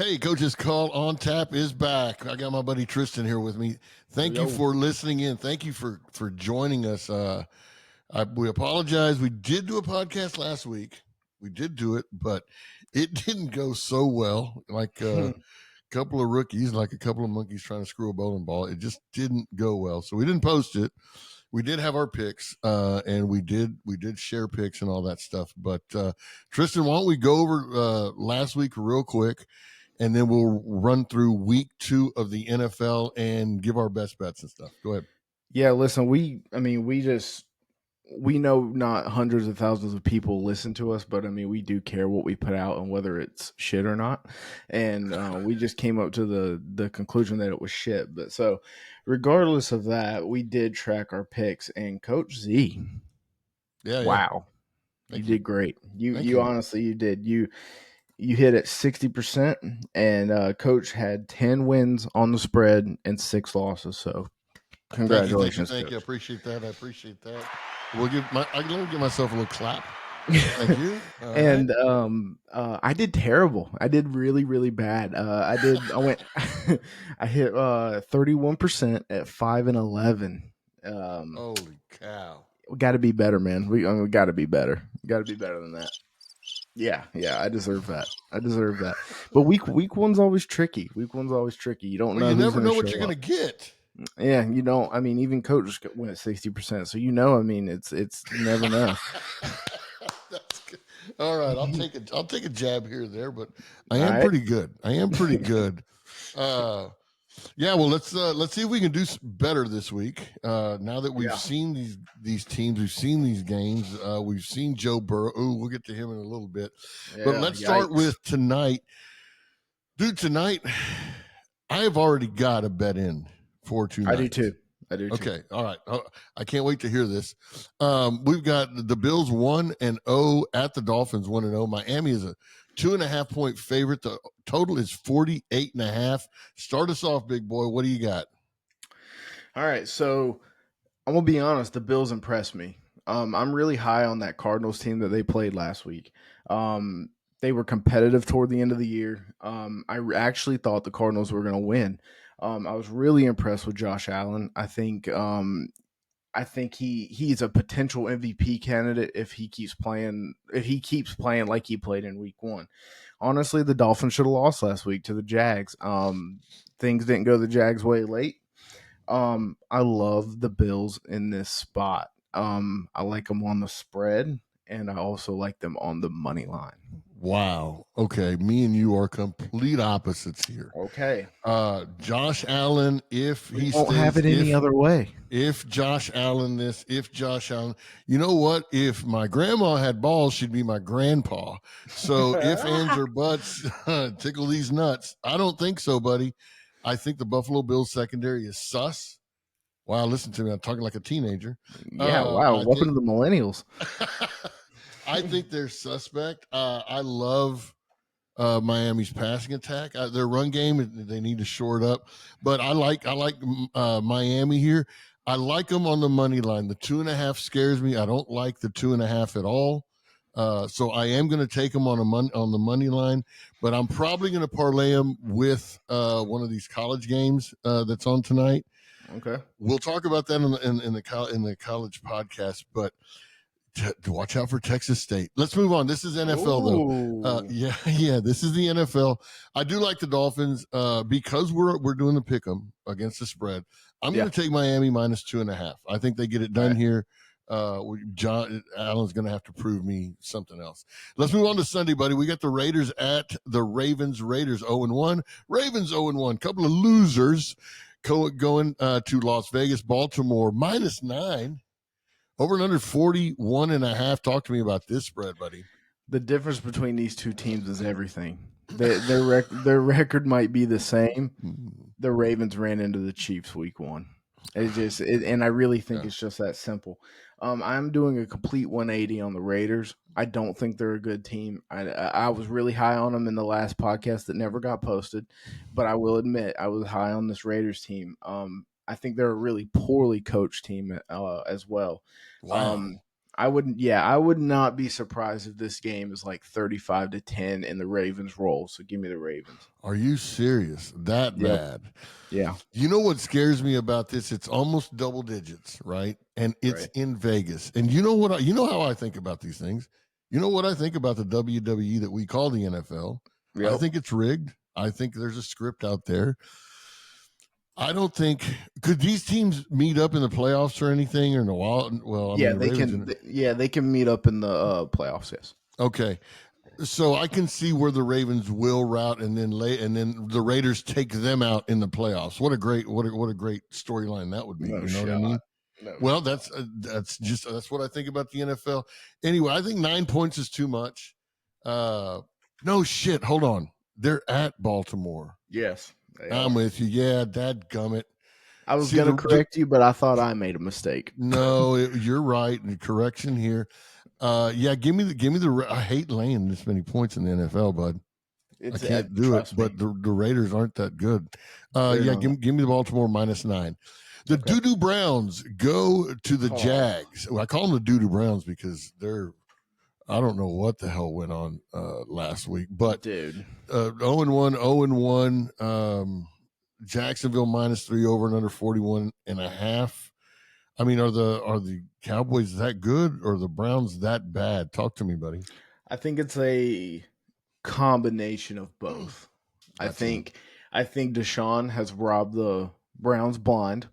Hey, Coach's Call on Tap is back. I got my buddy Tristan here with me. Thank you Yo. for listening in. Thank you for joining us. We apologize. We did do a podcast last week. We did do it, but it didn't go so well. Like a couple of rookies, like a couple of monkeys trying to screw a bowling ball. It just didn't go well. So we didn't post it. We did have our picks, and we did share picks and all that stuff. But Tristan, why don't we go over last week real quick, and then we'll run through week 2 of the NFL and give our best bets and stuff. Go ahead. Yeah, listen, we know not hundreds of thousands of people listen to us, but I mean, we do care what we put out and whether it's shit or not. And we just came up to the conclusion that it was shit. But so, regardless of that, we did track our picks. And Coach Z, Yeah, wow, Thank you did great. Thank You you. honestly, you did. You hit it 60%, and Coach had 10 wins on the spread and 6 losses. So, congratulations, Thank you. I Coach. appreciate that. Let me give myself a little clap. Thank you. All right. And I did terrible. I did really, really bad. I went I hit 31% at 5-11. Holy cow. We got to be better, man. We got to be better. Got to be better than that. Yeah, I deserve that. But week one's always tricky. Week one's always tricky. You don't Well, know you who's never going to know what you're show going up. to get. Yeah, you don't. I mean, even Coach went at 60%. So I mean, it's you never know. That's good. All right, I'll take a jab here or there, but I All am right. pretty good. Yeah, well, let's see if we can do better this week. Now that we've Yeah. seen these teams, we've seen these games, we've seen Joe Burrow. Ooh, we'll get to him in a little bit. But Yeah. let's start Yikes. with tonight. Dude, tonight I have already got a bet in for I do tonight. too. Okay, all right. I can't wait to hear this. We've got the Bills 1-0 at the Dolphins 1-0. Miami is a 2.5 point favorite. The total is 48.5. Start us off, big boy. What do you got? All right, so I'm gonna be honest. The Bills impressed me. I'm really high on that Cardinals team that they played last week. They were competitive toward the end of the year. Actually thought the Cardinals were going to win. I was really impressed with Josh Allen. I think he's a potential MVP candidate if he keeps playing like he played in week 1. Honestly, the Dolphins should have lost last week to the Jags. Things didn't go the Jags' way late. I love the Bills in this spot. I like them on the spread, and I also like them on the money line. Wow. Okay. Me and you are complete opposites here. Okay, Josh Allen, if we he won't have stays, it any other way. if Josh Allen this, if Josh Allen, you know what? If my grandma had balls, she'd be my grandpa. So if ands or buts, tickle these nuts. I don't think so, buddy. I think the Buffalo Bills secondary is sus. Wow, listen to me. I'm talking like a teenager. Yeah, wow. I Welcome think to the millennials. I think they're suspect. I love Miami's passing attack. Their run game, they need to shore it up. But I like Miami here. I like them on the money line. The 2.5 scares me. I don't like the 2.5 at all. So I am going to take them on the money line, but I'm probably going to parlay them with one of these college games that's on tonight. Okay. We'll talk about that in the college podcast, but watch out for Texas State. Let's move on. This is NFL though. Yeah, this is the NFL. I do like the Dolphins because we're doing the pick 'em against the spread. I'm going to take Miami minus 2.5. I think they get it done here. John Allen's going to have to prove me something else. Let's move on to Sunday, buddy. We got the Raiders at the Ravens. Raiders 0-1. Ravens 0-1. Couple of losers going to Las Vegas. Baltimore minus 9. Over and under 41.5. Talk to me about this spread, buddy. The difference between these two teams is everything. Their record might be the same. The Ravens ran into the Chiefs week 1. And I really think it's just that simple. I'm doing a complete 180 on the Raiders. I don't think they're a good team. I was really high on them in the last podcast that never got posted, but I will admit I was high on this Raiders team. I think they're a really poorly coached team as well. Wow. I wouldn't. Yeah, I would not be surprised if this game is like 35-10 and the Ravens roll. So give me the Ravens. Are you serious? That Yep. bad? Yeah. You know what scares me about this? It's almost double digits, right? And it's Right. in Vegas. And you know what? You know how I think about these things. You know what I think about the WWE that we call the NFL. I Yep. think it's rigged. I think there's a script out there. I don't think could these teams meet up in the playoffs or anything or in a while. Well, I mean Yeah, the they Ravens. can. Yeah, they can meet up in the playoffs. Yes. Okay, so I can see where the Ravens will route and then the Raiders take them out in the playoffs. What a great storyline that would be. No You know what I shot. mean? No Well, shot. that's what I think about the NFL. Anyway, I think 9 points is too much. No shit. Hold on. They're at Baltimore. Yes, they I'm are. with you. Yeah, dadgummit. I was See gonna correct you, but I thought I made a mistake. no, you're right. The correction here. Yeah, give me the. I hate laying this many points in the NFL, bud. I It's can't do it. trust me, But the Raiders aren't that good. they're Yeah, not. give me the Baltimore -9. The Okay. Doo-Doo Browns go to the Oh, Jags. Well, I call them the Doo-Doo Browns because I don't know what the hell went on last week, but dude. 0-1, 0-1. Jacksonville -3 over and under 41.5. I mean, are the Cowboys that good or the Browns that bad? Talk to me, buddy. I think it's a combination of both. I Gotcha. think I think Deshaun has robbed the Browns blind,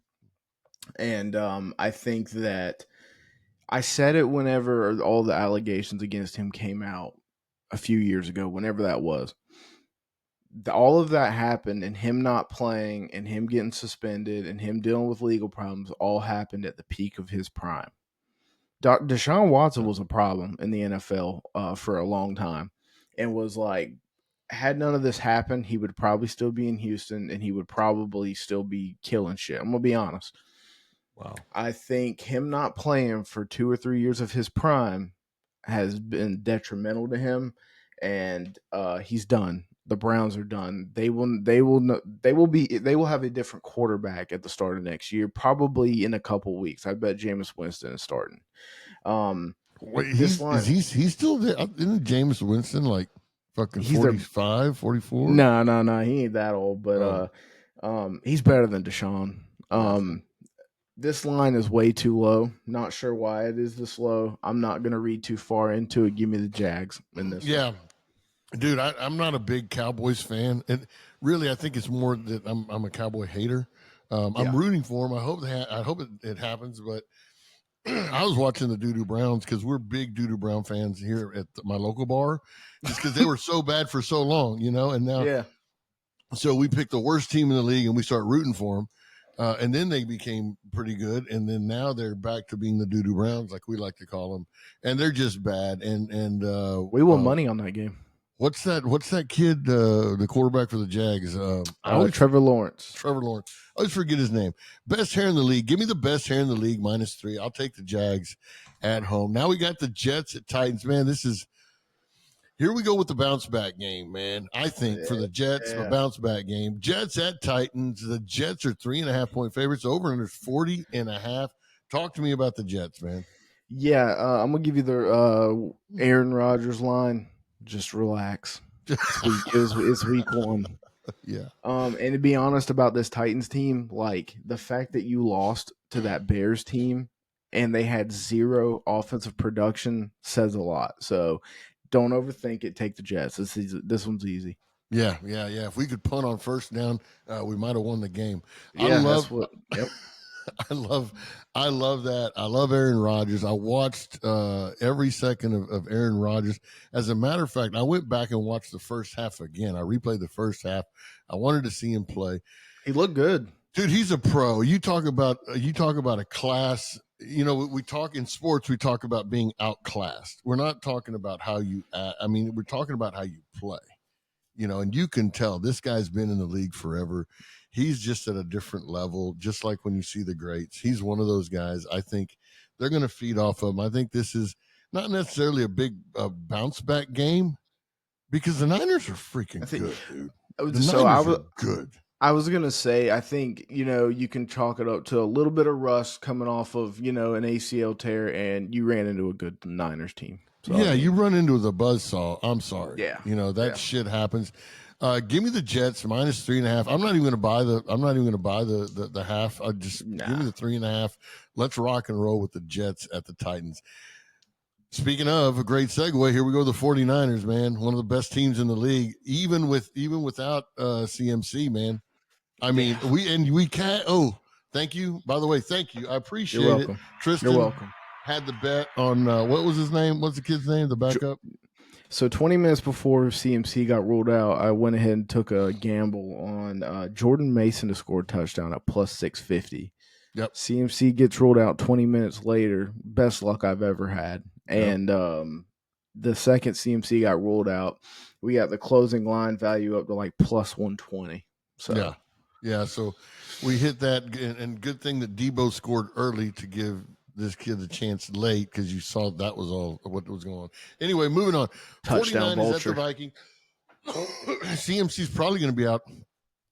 and I think that I said it whenever all the allegations against him came out a few years ago, whenever that was. All of that happened, and him not playing, and him getting suspended, and him dealing with legal problems, all happened at the peak of his prime. Deshaun Watson was a problem in the NFL for a long time, and was like, had none of this happened, he would probably still be in Houston, and he would probably still be killing shit. I'm gonna be honest. Wow. I think him not playing for 2 or 3 years of his prime has been detrimental to him, and he's done. The Browns are done. They will have a different quarterback at the start of next year, probably in a couple weeks. I bet Jameis Winston is starting. Wait, This line, he's still there? Isn't James Winston like fucking he's their 45, 44? no, he ain't that old, but Oh, he's better than Deshaun. gotcha. This line is way too low. Not sure why it is this low. I'm not gonna read too far into it. Give me the Jags in this one. Yeah, dude, I'm not a big Cowboys fan, and really, I think it's more that I'm a Cowboy hater. I'm Yeah. rooting for them. I hope it happens, but I was watching the Doo-Doo Browns because we're big Doo-Doo Brown fans here at my local bar, just because they were so bad for so long, and now Yeah. so we picked the worst team in the league and we start rooting for them. And then they became pretty good, and then now they're back to being the Doo-Doo Browns, like we like to call them, and they're just bad. And We won money on that game. what's that kid, the quarterback for the Jags? I always Trevor Lawrence. Trevor Lawrence. I always forget his name. Best hair in the league. Give me the best hair in the league -3. I'll take the Jags at home. Now we got the Jets at Titans. Man, here we go with the bounce back game, man. I think for the Jets, a Yeah. bounce back game. Jets at Titans. The Jets are 3.5-point favorites. Over under 40.5. Talk to me about the Jets, man. Yeah, I'm gonna give you the Aaron Rodgers line. Just relax. It's week one. Yeah. And to be honest about this Titans team, like the fact that you lost to that Bears team and they had zero offensive production says a lot. So don't overthink it. Take the Jets. This one's easy. Yeah. If we could punt on first down, we might have won the game. Yeah, that's what. Yep. I love that. I love Aaron Rodgers. I watched every second of Aaron Rodgers. As a matter of fact, I went back and watched the first half again. I replayed the first half. I wanted to see him play. He looked good. Dude, he's a pro. You talk about a class. We talk in sports. We talk about being outclassed. We're not talking about how you. We're talking about how you play. And you can tell this guy's been in the league forever. He's just at a different level, just like when you see the greats. He's one of those guys. I think they're going to feed off of him. I think this is not necessarily a big bounce back game because the Niners are freaking good, dude. The Niners are good. I was gonna say, I think you can chalk it up to a little bit of rust coming off of an ACL tear, and you ran into a good Niners team. So I Yeah, you mean, run into the buzzsaw. I'm sorry. yeah, That yeah, shit happens. Give me the Jets minus 3.5. I'm not even gonna buy the half. I just give me nah. the 3.5. Let's rock and roll with the Jets at the Titans. Speaking of a great segue, here we go. The 49ers, man, one of the best teams in the league, even without CMC, man. I mean, Yeah, we can't. Oh, thank you. By the way, thank you. I you're appreciate it. welcome. You're Tristan welcome. had the bet on what was his name? What's the kid's name? The backup. So 20 minutes before CMC got ruled out, I went ahead and took a gamble on Jordan Mason to score a touchdown at plus 650. Yep. CMC gets ruled out 20 minutes later. Best luck I've ever had. Yep. And the second CMC got ruled out, we got the closing line value up to like plus 120. So Yeah. So we hit that, and good thing that Debo scored early to give this kid a chance late, because you saw that was all what was going on. Anyway, moving on. touchdown 49 is at the vulture. Viking. CMC is probably going to be out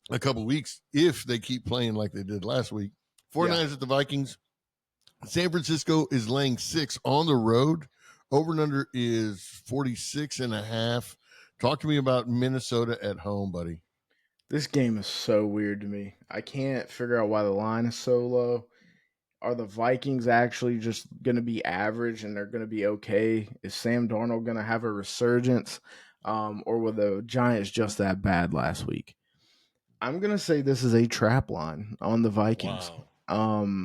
a couple weeks if they keep playing like they did last week. 49ers at the Vikings. San Francisco is laying 6 on the road. Over and under is 46.5. Talk to me about Minnesota at home, buddy. This game is so weird to me. I can't figure out why the line is so low. Are the Vikings actually just going to be average and they're going to be okay? Is Sam Darnold going to have a resurgence? Or were the Giants just that bad last week? I'm going to say this is a trap line on the Vikings. Wow.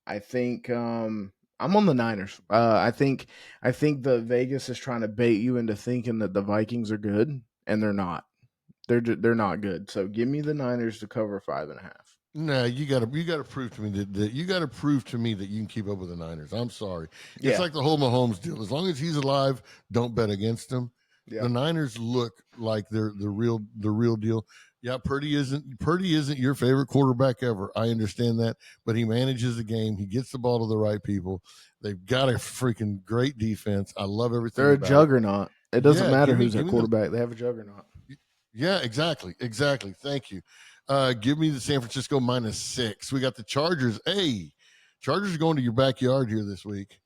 I think I'm on the Niners. I think the Vegas is trying to bait you into thinking that the Vikings are good, and they're not. They're not good. So give me the Niners to cover 5.5. No, you gotta prove to me that you gotta prove to me that you can keep up with the Niners. I'm sorry. It's Yeah, like the whole Mahomes deal. As long as he's alive, don't bet against him. yeah. The Niners look like they're the real deal. Yeah, Purdy isn't your favorite quarterback ever. I understand that, but he manages the game. He gets the ball to the right people. They've got a freaking great defense. I love everything They're a about it. juggernaut. It doesn't Yeah, matter give me who's give at me the quarterback. They have a juggernaut. yeah, exactly. Thank you. Give me the San Francisco minus 6. We got the Chargers. Hey, Chargers are going to your backyard here this week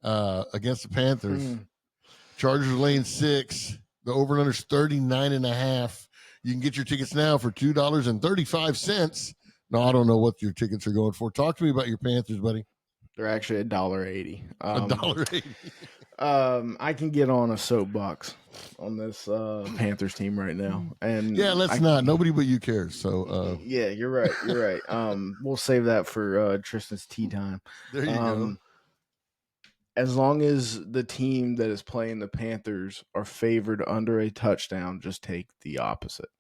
against the Panthers. Hmm. Chargers are laying 6. The over and under is 39.5. You can get your tickets now for $2.35. No, I don't know what your tickets are going for. Talk to me about your Panthers, buddy. They're actually $1.80. $1.80. I can get on a soapbox on this Panthers team right now, and Yeah, let's not. Nobody but you cares. So yeah, you're right. You're right. We'll save that for Tristan's tea time. there you go. As long as the team that is playing the Panthers are favored under a touchdown, just take the opposite.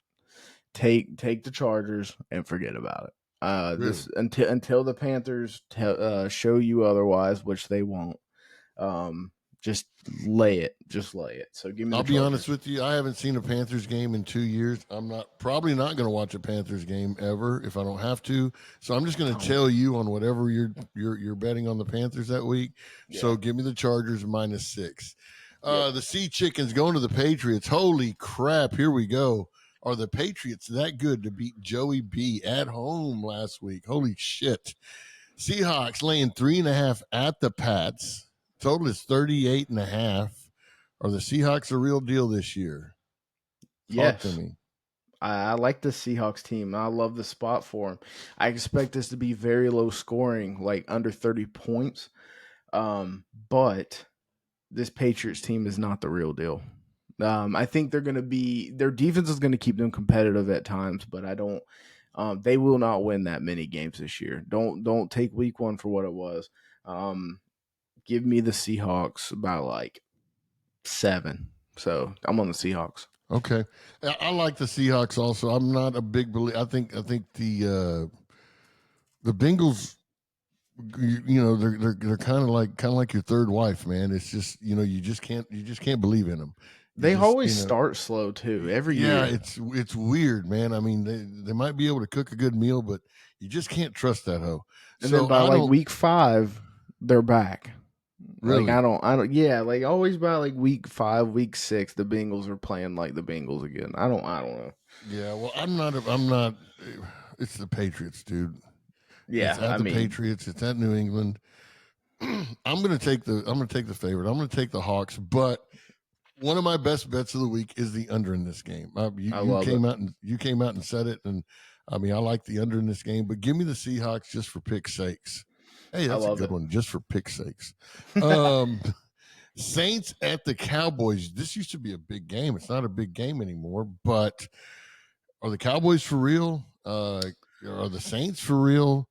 Take the Chargers and forget about it. Really. This until the Panthers show you otherwise, which they won't. Just lay it. Just lay it. So give me. I'll The be Chargers. honest with you. I haven't seen a Panthers game in 2 years. I'm probably not going to watch a Panthers game ever if I don't have to. So I'm just going to tell you on whatever you're betting on the Panthers that week. Yeah. So give me the Chargers minus 6. Yep. The Sea Chickens going to the Patriots. Holy crap! Here we go. Are the Patriots that good to beat Joey B at home last week? Holy shit! Seahawks laying 3.5 at the Pats. Total is 38.5. Are the Seahawks a real deal this year? Talk to Yes. me. I like the Seahawks team. I love the spot for them. I expect this to be very low scoring, like under 30 points. But this Patriots team is not the real deal. I think they're going to be their defense is going to keep them competitive at times, but I don't. They will not win that many games this year. Don't take week one for what it was. Give me the Seahawks by like 7. So I'm on the Seahawks. Okay, I like the Seahawks also. I'm not a big believer. I think the Bengals. They're kind of like your third wife, man. It's just you just can't believe in them. They always start slow too. Every yeah, year. it's weird, man. I mean, they might be able to cook a good meal, but you just can't trust that hoe. And So then by I like don't week 5, they're back. Like really. I don't yeah, like always by like week 5, week 6, the Bengals are playing like the Bengals again. I don't know. Yeah, well, I'm not. It's the Patriots, dude. It's Yeah, at I the mean, Patriots. It's at New England. I'm gonna take the favorite. I'm gonna take the Hawks, but one of my best bets of the week is the under in this game. I You love it. came out and said it, and I mean I like the under in this game, but give me the Seahawks just for pick's sakes. Hey, I that's a love good it. one, just for pick's sakes. Um, Saints at the Cowboys. This used to be a big game. It's not a big game anymore, but are the Cowboys for real? Are the Saints for real?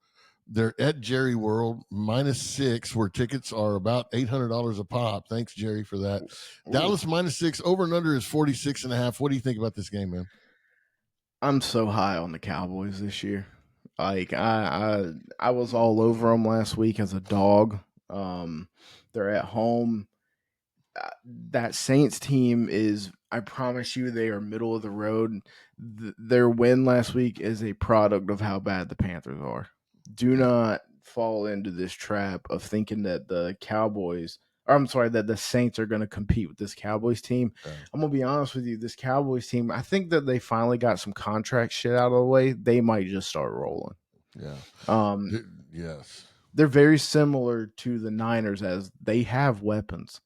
They're at Jerry World -6, where tickets are about $800 a pop. Thanks, Jerry, for that. Ooh. Dallas -6. Over and under is 46.5. What do you think about this game, man? I'm so high on the Cowboys this year. Like I was all over them last week as a dog. They're at home. That Saints team is, I promise you, they are middle of the road. Their win last week is a product of how bad the Panthers are. Do Yeah. not fall into this trap of thinking that the Cowboys, or I'm sorry, that the Saints are going to compete with this Cowboys team. Yeah. I'm going to be honest with you. This Cowboys team, I think that they finally got some contract shit out of the way. They might just start rolling. Yeah. Um, Yes. they're very similar to the Niners as they have weapons.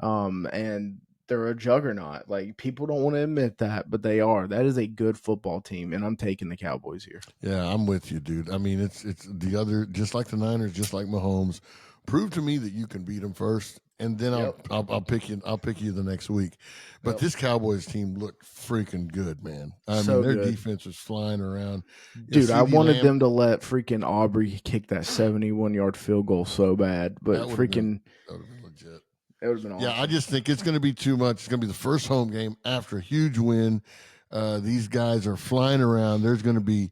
And they're a juggernaut. Like, people don't want to admit that, but they are. That is a good football team, and I'm taking the Cowboys here. Yeah, I'm with you, dude. I mean, it's the other, just like the Niners, just like Mahomes. Prove to me that you can beat them first, and then Yep. I'll pick you. I'll pick you the next week. But Yep. this Cowboys team looked freaking good, man. I mean, So their good. defense was flying around. Dude, I CeeDee wanted Lamb, them to let freaking Aubrey kick that 71-yard field goal so bad, but that would have been freaking, legit. it would have been Yeah, I awesome. just think it's going to be too much. It's going to be the first home game after a huge win. These guys are flying around. There's going to be,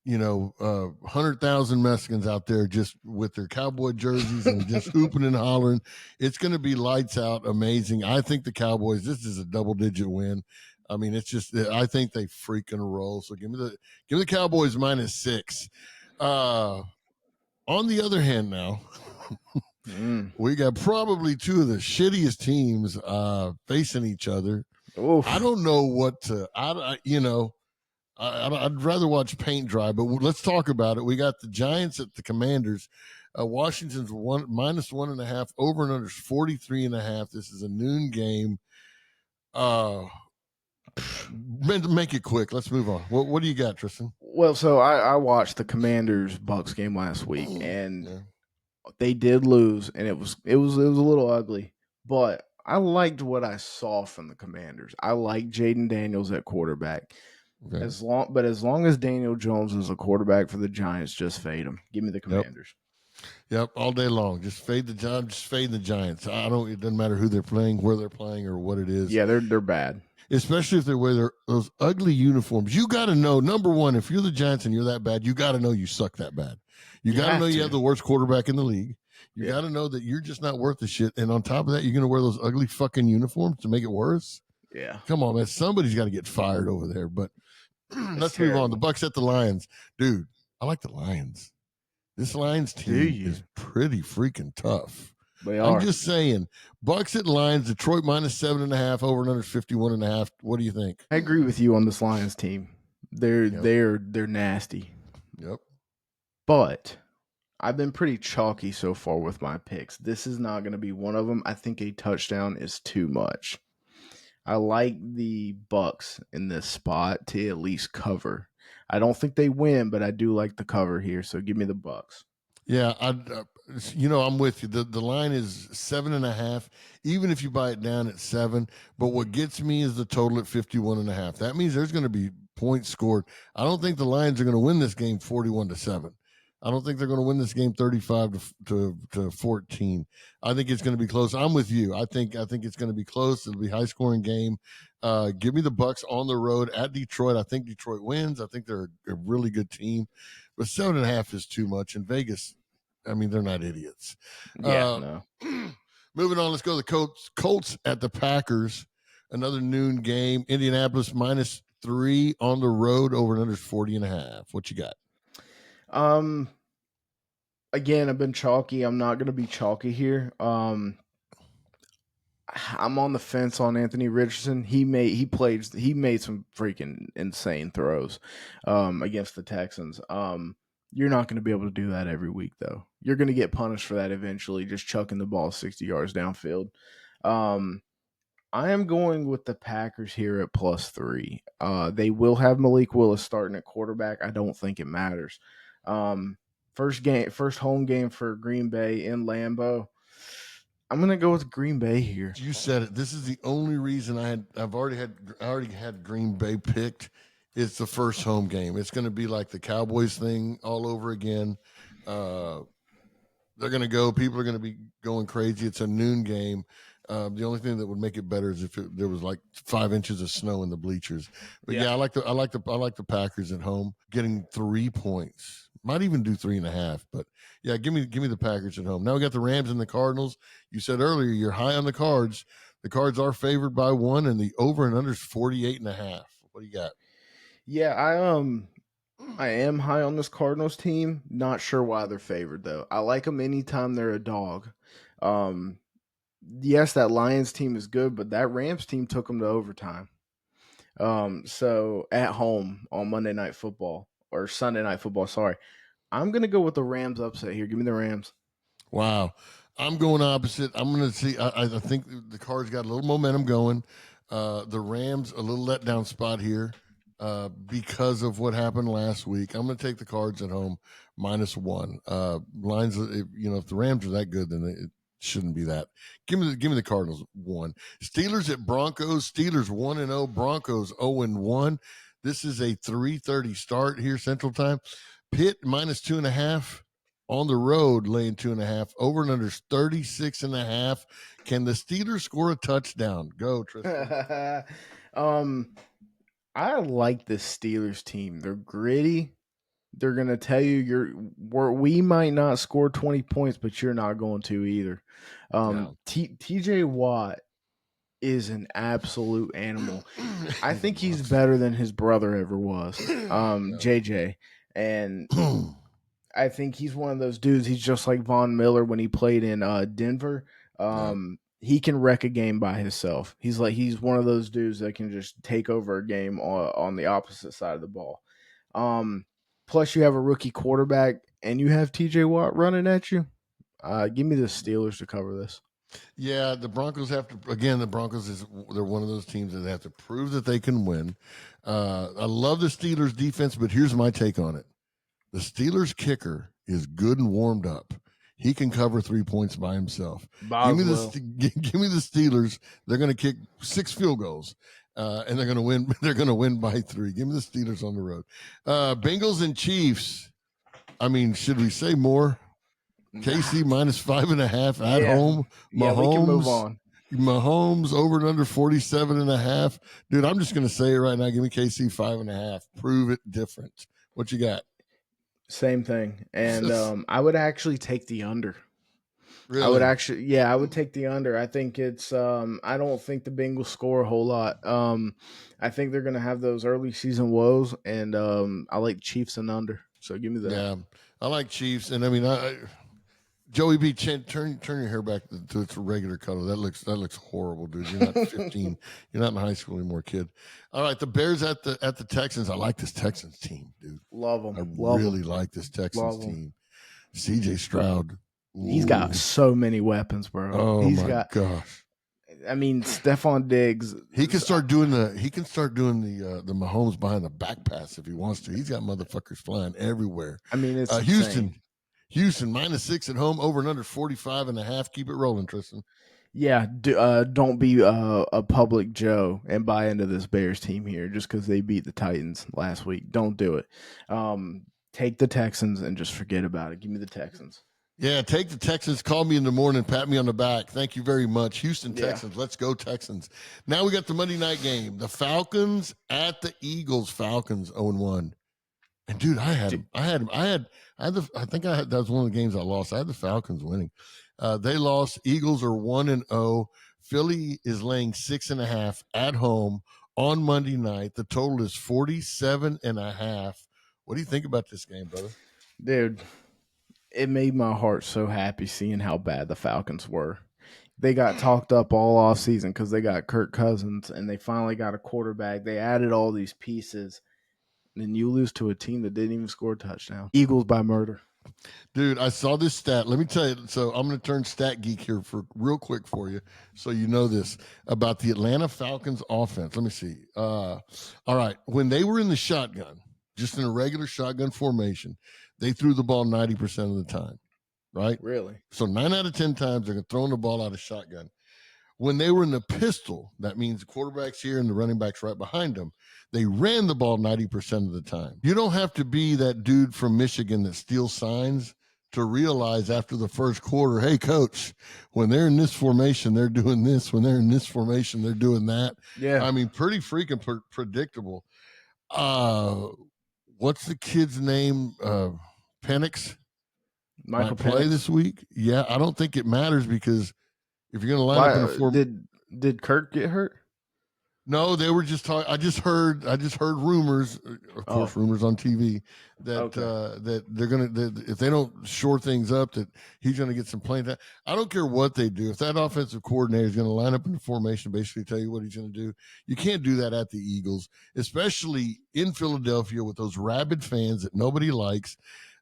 100,000 Mexicans out there just with their cowboy jerseys and just hooping and hollering. It's going to be lights out, amazing. I think the Cowboys, this is a double-digit win. I mean, it's just, I think they freaking roll. So give me the Cowboys -6. On the other hand, now, we got probably two of the shittiest teams facing each other. Oof. I don't know what to. I'd rather watch paint dry, but let's talk about it. We got the Giants at the Commanders. Washington's -1.5. Over and under is 43.5. This is a noon game. Make it quick. Let's move on. What do you got, Tristan? Well, so I watched the Commanders Bucks game last week, and Yeah. they did lose, and it was a little ugly, but I liked what I saw from the Commanders. I like Jaden Daniels at quarterback. Okay. As long as Daniel Jones is a quarterback for the Giants, just fade him. Give me the Commanders. Yep, all day long. Just fade the Giants. Just fade the Giants. I don't. It doesn't matter who they're playing, where they're playing, or what it is. Yeah, they're bad. Especially if they wear those ugly uniforms. You got to know, number one, if you're the Giants and you're that bad, you got to know you suck that bad. You got to know you have the worst quarterback in the league. You got to know that you're just not worth the shit. And on top of that, you're going to wear those ugly fucking uniforms to make it worse. Yeah. Come on, man. Somebody's got to get fired over there. But let's move on. The Bucks at the Lions. Dude, I like the Lions. This Lions team is pretty freaking tough. They are. I'm just saying. Bucks at Lions, Detroit -7.5, over and under 51.5. What do you think? I agree with you on this Lions team. They're nasty. Yep. But I've been pretty chalky so far with my picks. This is not going to be one of them. I think a touchdown is too much. I like the Bucks in this spot to at least cover. I don't think they win, but I do like the cover here. So give me the Bucks. Yeah, I'm with you. The line is 7.5, even if you buy it down at 7. But what gets me is the total at 51.5. That means there's going to be points scored. I don't think the Lions are going to win this game 41-7. I don't think they're going to win this game 35 to 14. I think it's going to be close. I'm with you. I think it's going to be close. It'll be a high scoring game. Give me the Bucks on the road at Detroit. I think Detroit wins. I think they're a really good team, but 7.5 is too much. And Vegas, I mean, they're not idiots. Yeah, no. Moving on, let's go to the Colts at the Packers. Another noon game. Indianapolis -3 on the road, over and under 40.5. What you got? Again, I've been chalky. I'm not going to be chalky here. I'm on the fence on Anthony Richardson. He made some freaking insane throws against the Texans. You're not going to be able to do that every week though. You're going to get punished for that eventually, just chucking the ball 60 yards downfield. I am going with the Packers here at +3. They will have Malik Willis starting at quarterback. I don't think it matters. First home game for Green Bay in Lambeau. I'm gonna go with Green Bay here. You said it. This is the only reason I already had Green Bay picked. It's the first home game. It's going to be like the Cowboys thing all over again. They're going to go. People are going to be going crazy. It's a noon game. The only thing that would make it better is if there was like 5 inches of snow in the bleachers. But yeah, I like the Packers at home getting 3 points. Might even do 3.5. But yeah, give me the Packers at home. Now we got the Rams and the Cardinals. You said earlier you're high on the Cards. The Cards are favored by 1, and the over and under is 48.5. What do you got? Yeah, I am high on this Cardinals team. Not sure why they're favored though. I like them anytime they're a dog. Yes, that Lions team is good, but that Rams team took them to overtime. So at home on Monday Night Football or Sunday Night Football, sorry. I'm gonna go with the Rams upset here. Give me the Rams. Wow. I'm going opposite. I'm going to see. I think the Cards got a little momentum going. The Rams, a little letdown spot here because of what happened last week. I'm going to take the Cards at home -1. Lines, if the Rams are that good, then it shouldn't be that. Give me the Cardinals 1. Steelers at Broncos. Steelers 1-0. Broncos 0-1. This is a 3:30 start here Central Time. Pitt -2.5. On the road, laying 2.5. Over and under 36.5. Can the Steelers score a touchdown? Go, Tristan. I like the Steelers team. They're gritty. They're gonna tell you we might not score 20 points, but you're not going to either. TJ Watt is an absolute animal. I think he's better than his brother ever was, JJ. And I think he's one of those dudes. He's just like Von Miller when he played in Denver. He can wreck a game by himself. He's one of those dudes that can just take over a game on the opposite side of the ball. Plus, you have a rookie quarterback, and you have TJ Watt running at you. Give me the Steelers to cover this. Yeah, the Broncos have to. Again, the Broncos they're one of those teams that have to prove that they can win. I love the Steelers defense, but here's my take on it. The Steelers kicker is good and warmed up. He can cover 3 points by himself. Give me the Steelers. They're going to kick 6 field goals, and they're going to win. They're going to win by 3. Give me the Steelers on the road. Bengals and Chiefs. I mean, should we say more? KC -5.5 at home. Mahomes, we can move on. Mahomes over and under 47.5. Dude, I'm just going to say it right now. Give me KC 5.5. Prove it different. What you got? Same thing. And I would actually take the under. Really? I would take the under. I think it's I don't think the Bengals score a whole lot. I think they're gonna have those early season woes, and I like Chiefs and under. So give me that. Yeah, I like Chiefs, and I mean, Joey B, turn your hair back to its regular color. That looks horrible, dude. You're not 15. You're not in high school anymore, kid. All right, the Bears at the Texans. I like this Texans team, dude. Love them. I really like this Texans team. CJ Stroud. Ooh. He's got so many weapons, bro. Oh my gosh. I mean, Stephon Diggs. He can start doing the Mahomes behind the back pass if he wants to. He's got motherfuckers flying everywhere. I mean, it's Houston -6 at home, over and under 45.5. Keep it rolling, Tristan. Yeah, don't be a public Joe and buy into this Bears team here just because they beat the Titans last week. Don't do it. Take the Texans and just forget about it. Give me the Texans. Yeah, take the Texans. Call me in the morning. Pat me on the back. Thank you very much. Houston Texans. Let's go Texans. Now we got the Monday night game. The Falcons at the Eagles. Falcons 0-1. And dude, I think that was one of the games I lost. I had the Falcons winning. They lost. Eagles are 1-0. Philly is laying 6.5 at home on Monday night. The total is 47.5. What do you think about this game, brother? Dude, it made my heart so happy seeing how bad the Falcons were. they got talked up all off season because they got Kirk Cousins and they finally got a quarterback. They added all these pieces. And you lose to a team that didn't even score a touchdown. Eagles by murder. Dude, I saw this stat. Let me tell you. So I'm going to turn stat geek here for real quick for you, so you know this about the Atlanta Falcons offense. Let me see. All right, when they were in the shotgun, just in a regular shotgun formation, they threw the ball 90% of the time. Right? Really? So 9 out of 10 times they're throwing the ball out of shotgun. When they were in the pistol, that means the quarterback's here and the running back's right behind them. They ran the ball 90% of the time. You don't have to be that dude from Michigan that steals signs to realize after the first quarter, hey, coach, when they're in this formation, they're doing this. When they're in this formation, they're doing that. Yeah. I mean, pretty freaking predictable. What's the kid's name? Penix Michael might play Penix. this week. Yeah, I don't think it matters because if you're going to line up in a form, did Kirk get hurt? No, they were just talking. I just heard rumors, of course, rumors on TV that that they're gonna if they don't shore things up, that he's gonna get some playing time. I don't care what they do. If that offensive coordinator is gonna line up in the formation, basically tell you what he's gonna do, you can't do that at the Eagles, especially in Philadelphia with those rabid fans that nobody likes.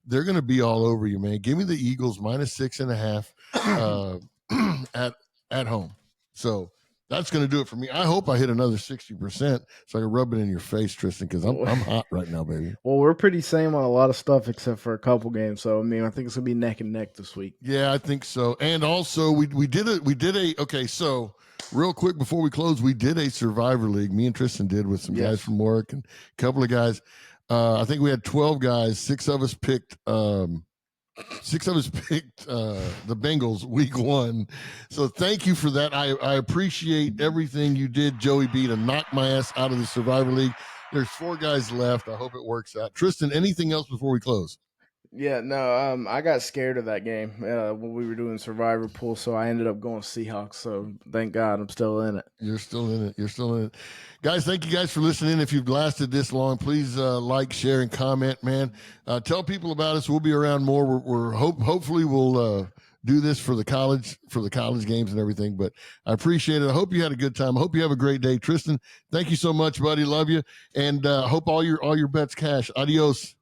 They're gonna be all over you, man. Give me the Eagles -6.5 at home. So. That's going to do it for me. I hope I hit another 60% so I can rub it in your face, Tristan, because I'm hot right now, baby. Well, we're pretty same on a lot of stuff except for a couple games. So, I mean, I think it's going to be neck and neck this week. Yeah, I think so. And also, we did okay, so real quick before we close, we did a Survivor League. Me and Tristan did with some guys from work and a couple of guys. I think we had 12 guys. Six of us picked the Bengals week 1. So thank you for that. I appreciate everything you did, Joey B, to knock my ass out of the Survivor League. There's 4 guys left. I hope it works out. Tristan, anything else before we close? Yeah, no, I got scared of that game when we were doing Survivor Pool, so I ended up going Seahawks. So thank God I'm still in it. You're still in it. Guys, thank you guys for listening. If you've lasted this long, please like, share, and comment, man. Tell people about us. We'll be around more. Hopefully we'll do this for the college games and everything. But I appreciate it. I hope you had a good time. I hope you have a great day. Tristan, thank you so much, buddy. Love you. And hope all your bets cash. Adios.